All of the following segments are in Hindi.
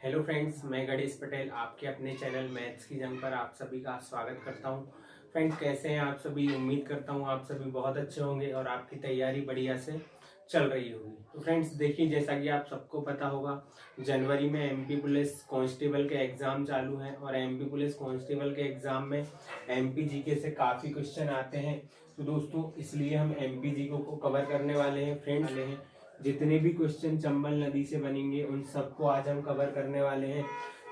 हेलो फ्रेंड्स, मैं गणेश पटेल आपके अपने चैनल मैथ्स की जंग पर आप सभी का स्वागत करता हूं। फ्रेंड्स, कैसे हैं आप सभी? उम्मीद करता हूं आप सभी बहुत अच्छे होंगे और आपकी तैयारी बढ़िया से चल रही होगी। तो फ्रेंड्स देखिए, जैसा कि आप सबको पता होगा, जनवरी में एमपी पुलिस कांस्टेबल के एग्जाम चालू हैं और एमपी पुलिस कांस्टेबल के एग्जाम में एमपी जीके से काफ़ी क्वेश्चन आते हैं। तो दोस्तों, इसलिए हम एमपी जीके को कवर करने वाले हैं। फ्रेंड्स, जितने भी क्वेश्चन चंबल नदी से बनेंगे उन सबको आज हम कवर करने वाले हैं।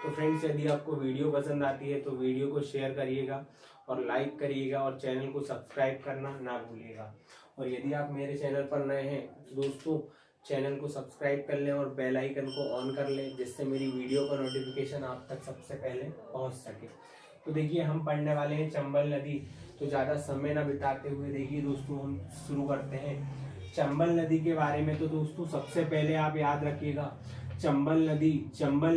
तो फ्रेंड्स, यदि आपको वीडियो पसंद आती है तो वीडियो को शेयर करिएगा और लाइक करिएगा और चैनल को सब्सक्राइब करना ना भूलिएगा। और यदि आप मेरे चैनल पर नए हैं तो दोस्तों, चैनल को सब्सक्राइब कर लें और बेल आइकन को ऑन कर लें, जिससे मेरी वीडियो का नोटिफिकेशन आप तक सबसे पहले पहुंच सके। तो देखिए, हम पढ़ने वाले हैं चंबल नदी। तो ज़्यादा समय ना बिताते हुए देखिए दोस्तों, हम शुरू करते हैं चंबल नदी के बारे में। तो दोस्तों, सबसे पहले आप याद रखिएगा, चंबल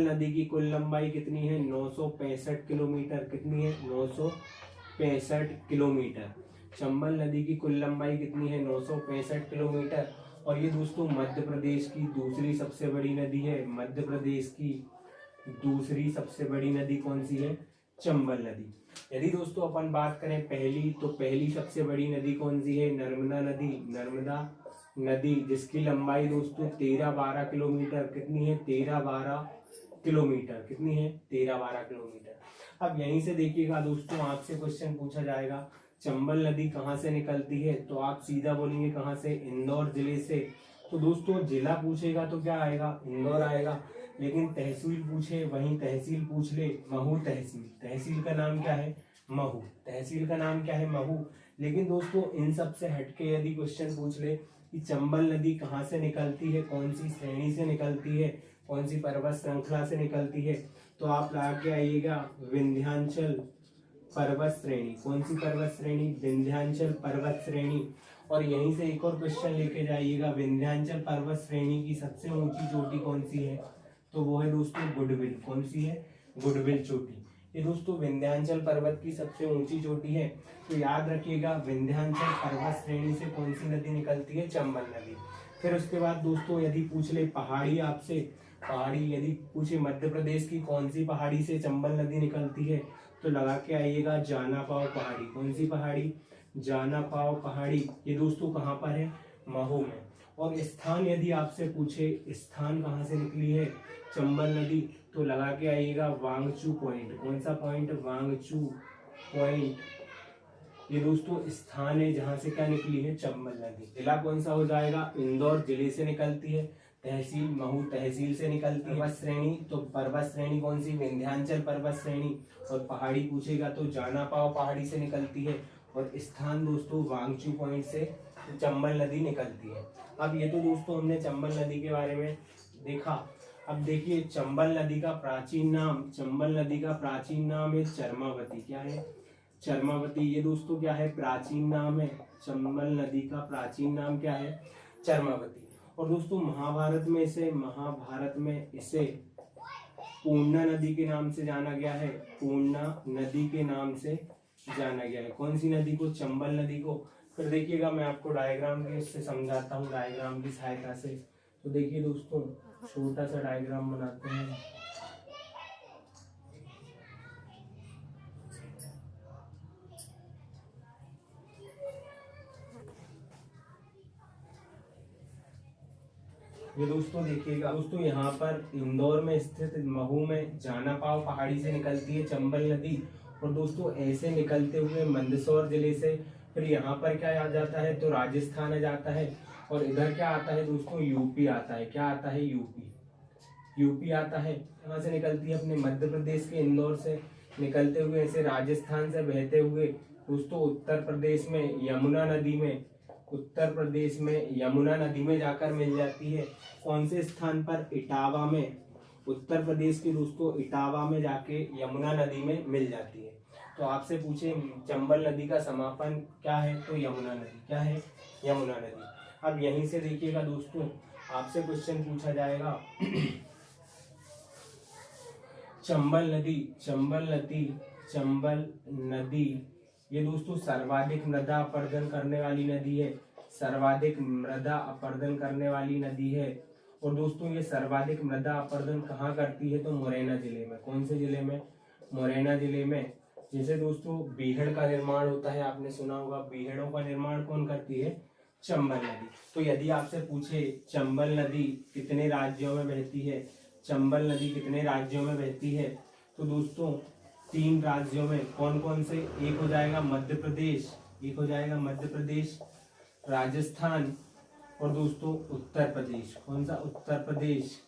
नदी की कुल लंबाई कितनी है? 965 किलोमीटर। कितनी है? 965 किलोमीटर। चंबल नदी की कुल लंबाई कितनी है? 965 किलोमीटर। और ये दोस्तों मध्य प्रदेश की दूसरी सबसे बड़ी नदी है। मध्य प्रदेश की दूसरी सबसे बड़ी नदी कौन सी है? चंबल नदी। यदि दोस्तों अपन बात करें पहली, तो पहली सबसे बड़ी नदी कौन सी है? नर्मदा नदी। नर्मदा नदी, जिसकी लंबाई दोस्तों 13-12 किलोमीटर। कितनी है? 13-12 किलोमीटर। कितनी है? 13-12 किलोमीटर। अब यहीं से देखिएगा दोस्तों, आपसे क्वेश्चन पूछा जाएगा चंबल नदी कहाँ से निकलती है? तो आप सीधा बोलेंगे कहाँ से? इंदौर जिले से। तो दोस्तों, जिला पूछेगा तो क्या आएगा? इंदौर आएगा। लेकिन तहसील पूछे, वहीं तहसील पूछ ले, महू तहसील। तहसील का नाम क्या है? महू। तहसील का नाम क्या है? महू। लेकिन दोस्तों, इन सब से हटके यदि क्वेश्चन पूछ ले कि चंबल नदी कहाँ से निकलती है, कौन सी श्रेणी से निकलती है, कौन सी पर्वत श्रृंखला से निकलती है, तो आप लगा के आइएगा विंध्याचल पर्वत श्रेणी। कौन सी पर्वत श्रेणी? विंध्याचल पर्वत श्रेणी। और यहीं से एक और क्वेश्चन लेके जाइएगा, विंध्याचल पर्वत श्रेणी की सबसे ऊंची चोटी कौन सी है? तो वो है दोस्तों गुडविल। कौन सी है? गुडविल चोटी। ये दोस्तों विंध्याचल पर्वत की सबसे ऊंची चोटी है। तो याद रखिएगा, विंध्याचल पर्वत श्रेणी से कौन सी नदी निकलती है? चंबल नदी। फिर उसके बाद दोस्तों, यदि पूछ ले पहाड़ी आपसे, पहाड़ी यदि पूछे मध्य प्रदेश की कौन सी पहाड़ी से चंबल नदी निकलती है, तो लगा के आइएगा जाना पाव पहाड़ी। कौन सी पहाड़ी? जाना पाव पहाड़ी। ये दोस्तों कहाँ पर है? महू में। और स्थान यदि आपसे पूछे, स्थान कहाँ से निकली है चंबल नदी, तो लगा के आइएगा वांगचू पॉइंट। कौन सा पॉइंट? वांगचू पॉइंट। ये दोस्तों स्थान है जहां से क्या निकली है? चंबल नदी। जिला कौन सा हो जाएगा? इंदौर जिले से निकलती है। तहसील महू तहसील से निकलती है। पर्वत श्रेणी, तो पर्वत श्रेणी कौन सी? विंध्याचल पर्वत श्रेणी। और पहाड़ी पूछेगा तो जाना पाव पहाड़ी से निकलती है। और स्थान दोस्तों वांगचू पॉइंट से चंबल नदी निकलती है। अब ये तो दोस्तों हमने चंबल नदी के बारे में देखा। अब देखिए, चंबल नदी का प्राचीन नाम, चंबल नदी का प्राचीन नाम है चरमावती। क्या है? चरमावती। ये दोस्तों क्या है? प्राचीन नाम है। चंबल नदी का प्राचीन नाम क्या है? चरमावती। और दोस्तों महाभारत में इसे पूर्णा नदी के नाम से जाना गया है। पूर्णा नदी के नाम से जाना गया है। कौन सी नदी को? चंबल नदी को। फिर देखिएगा, मैं आपको डायग्राम के इससे समझाता हूँ, डायग्राम की सहायता से। तो देखिए दोस्तों, छोटा सा डायग्राम बनाते हैं। ये दोस्तों देखिएगा दोस्तों, यहाँ पर इंदौर में स्थित महू में जाना पाव पहाड़ी से निकलती है चंबल नदी। और दोस्तों ऐसे निकलते हुए मंदसौर जिले से फिर यहाँ पर क्या आ जाता है? तो राजस्थान आ जाता है। और इधर क्या आता है दोस्तों? यूपी आता है। क्या आता है? यूपी। यूपी आता है। यहाँ से निकलती है अपने मध्य प्रदेश के इंदौर से, निकलते हुए ऐसे राजस्थान से बहते हुए दोस्तों उत्तर प्रदेश में यमुना नदी में, उत्तर प्रदेश में यमुना नदी में जाकर मिल जाती है। कौन से स्थान पर? इटावा में। उत्तर प्रदेश के दोस्तों इटावा में जाके यमुना नदी में मिल जाती है। तो आपसे पूछे चंबल नदी का समापन क्या है? तो यमुना नदी। क्या है? यमुना नदी। अब यहीं से देखिएगा दोस्तों, आपसे क्वेश्चन पूछा जाएगा चंबल नदी, चंबल नदी, चंबल नदी ये दोस्तों सर्वाधिक मृदा अपरदन करने वाली नदी है। सर्वाधिक मृदा अपरदन करने वाली नदी है। और दोस्तों ये सर्वाधिक मृदा अपरदन कहाँ करती है, तो मुरैना जिले में। कौन से जिले में, मुरैना जिले में। जैसे दोस्तों बीहड़ का निर्माण होता है, आपने सुना होगा, बीहड़ों का निर्माण कौन करती है, चंबल नदी। तो यदि आपसे पूछे चंबल नदी कितने राज्यों में बहती है, चंबल नदी कितने राज्यों में बहती है, तो दोस्तों 3 राज्यों में। कौन कौन से, एक हो जाएगा मध्य प्रदेश, एक हो जाएगा मध्य प्रदेश, राजस्थान और दोस्तों उत्तर प्रदेश। कौन सा, उत्तर प्रदेश।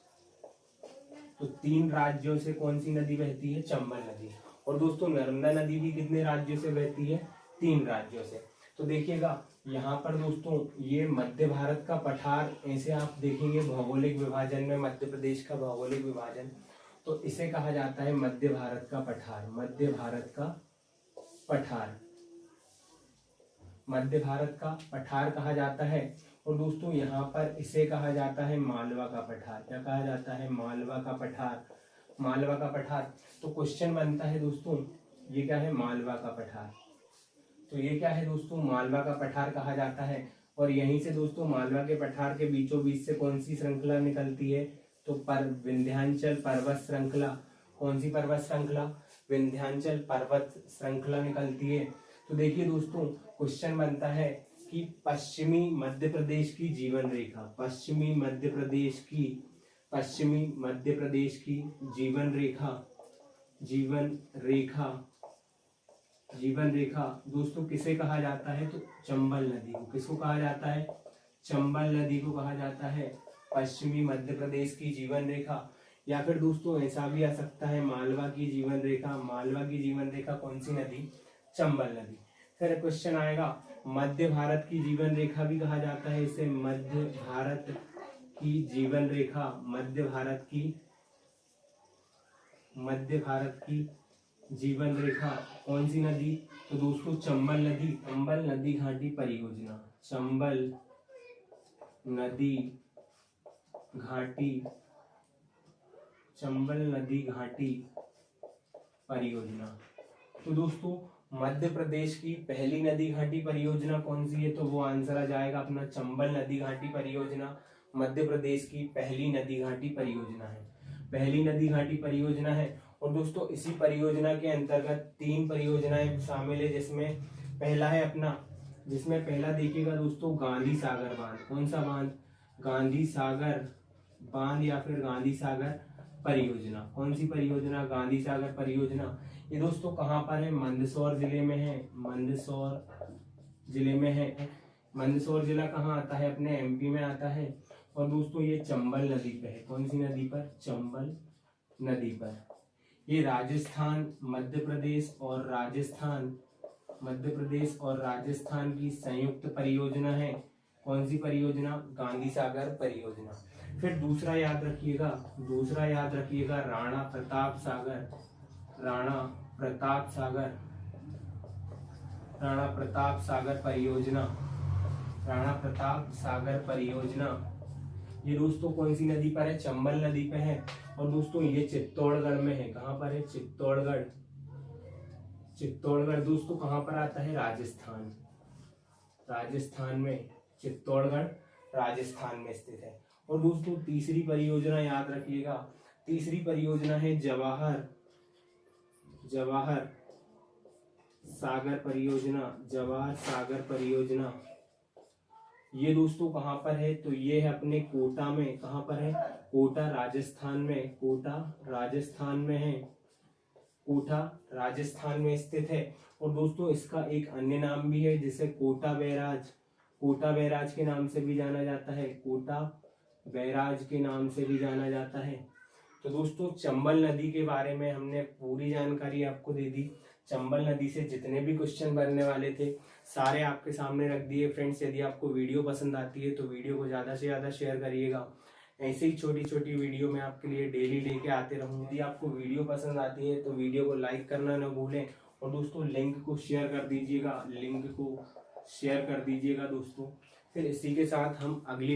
तो 3 राज्यों से कौन सी नदी बहती है, चंबल नदी। और दोस्तों नर्मदा नदी भी कितने राज्यों से बहती है, 3 राज्यों से। तो देखिएगा यहाँ पर दोस्तों ये मध्य भारत का पठार, ऐसे आप देखेंगे भौगोलिक विभाजन में मध्य प्रदेश का भौगोलिक विभाजन, तो इसे कहा जाता है मध्य भारत का पठार, मध्य भारत का पठार, मध्य भारत का पठार कहा जाता है। और दोस्तों यहाँ पर इसे कहा जाता है मालवा का पठार। क्या कहा जाता है, मालवा का पठार, मालवा का पठार। तो क्वेश्चन बनता है दोस्तों, ये क्या है, मालवा का पठार। तो ये क्या है दोस्तों, मालवा का पठार कहा जाता है। और यहीं से दोस्तों मालवा के पठार के बीचों बीच से कौन सी श्रृंखला निकलती है, तो विंध्याचल पर्वत श्रृंखला। कौन सी पर्वत श्रृंखला, विंध्याचल पर्वत श्रृंखला निकलती है। तो देखिए दोस्तों क्वेश्चन बनता है कि पश्चिमी मध्य प्रदेश की जीवन रेखा, पश्चिमी मध्य प्रदेश की, पश्चिमी मध्य प्रदेश की जीवन रेखा, जीवन रेखा, जीवन रेखा दोस्तों किसे कहा जाता है, तो चंबल नदी को। किसको कहा जाता है, चंबल नदी को कहा जाता है पश्चिमी मध्य प्रदेश की जीवन रेखा। या फिर दोस्तों ऐसा भी आ सकता है मालवा की जीवन रेखा, मालवा की जीवन रेखा कौन सी नदी, चंबल नदी। फिर क्वेश्चन आएगा मध्य भारत की जीवन रेखा भी कहा जाता है इसे, मध्य भारत की जीवन रेखा, मध्य भारत की, मध्य भारत की जीवन रेखा कौन सी नदी, तो दोस्तों चंबल नदी, चंबल नदी घाटी परियोजना, चंबल नदी घाटी, चंबल नदी घाटी परियोजना। तो दोस्तों मध्य प्रदेश की पहली नदी घाटी परियोजना कौन सी है, तो वो आंसर आ जाएगा अपना चंबल नदी घाटी परियोजना मध्य प्रदेश की पहली नदी घाटी परियोजना है, पहली नदी घाटी परियोजना है। और दोस्तों इसी परियोजना के अंतर्गत 3 परियोजनाएं शामिल है, जिसमें पहला है अपना, जिसमें पहला देखिएगा दोस्तों गांधी सागर बांध। कौन सा बांध, गांधी सागर बांध या फिर गांधी सागर परियोजना। कौन सी परियोजना, गांधी सागर परियोजना। ये दोस्तों कहाँ पर है, मंदसौर जिले में है, मंदसौर जिले में है। मंदसौर जिला कहाँ आता है, अपने एमपी में आता है। और दोस्तों ये चंबल नदी पे है। कौन सी नदी पर, चंबल नदी पर। ये राजस्थान, मध्य प्रदेश और राजस्थान, मध्य प्रदेश और राजस्थान की संयुक्त परियोजना है। कौन सी परियोजना, गांधी सागर परियोजना। फिर दूसरा याद रखिएगा, दूसरा याद रखिएगा राणा प्रताप सागर, राणा प्रताप सागर, राणा प्रताप सागर परियोजना, राणा प्रताप सागर परियोजना। ये दोस्तों कौन सी नदी पर है, चंबल नदी पे है। और दोस्तों ये चित्तौड़गढ़ में है। कहाँ पर है, चित्तौड़गढ़, चित्तौड़गढ़ दोस्तों कहाँ पर आता है, राजस्थान, राजस्थान में, चित्तौड़गढ़ राजस्थान में स्थित है। और दोस्तों तीसरी परियोजना याद रखिएगा, तीसरी परियोजना है जवाहर, जवाहर सागर परियोजना, जवाहर सागर परियोजना। ये दोस्तों कहाँ पर है, तो ये है अपने कोटा में। कहाँ पर है, कोटा राजस्थान में, कोटा राजस्थान में है, कोटा राजस्थान में स्थित है। और दोस्तों इसका एक अन्य नाम भी है जिसे कोटा बैराज, कोटा बैराज के नाम से भी जाना जाता है, कोटा बैराज के नाम से भी जाना जाता है। तो दोस्तों चंबल नदी के बारे में हमने पूरी जानकारी आपको दे दी। चंबल नदी से जितने भी क्वेश्चन बनने वाले थे सारे आपके सामने रख दिए। फ्रेंड्स यदि आपको वीडियो पसंद आती है तो वीडियो को ज़्यादा से ज़्यादा शेयर करिएगा। ऐसे ही छोटी छोटी वीडियो मैं आपके लिए डेली लेके आते रहूँगा। यदि आपको वीडियो पसंद आती है तो वीडियो को लाइक करना न भूलें। और दोस्तों लिंक को शेयर कर दीजिएगा, लिंक को शेयर कर दीजिएगा दोस्तों। फिर इसी के साथ हम अगली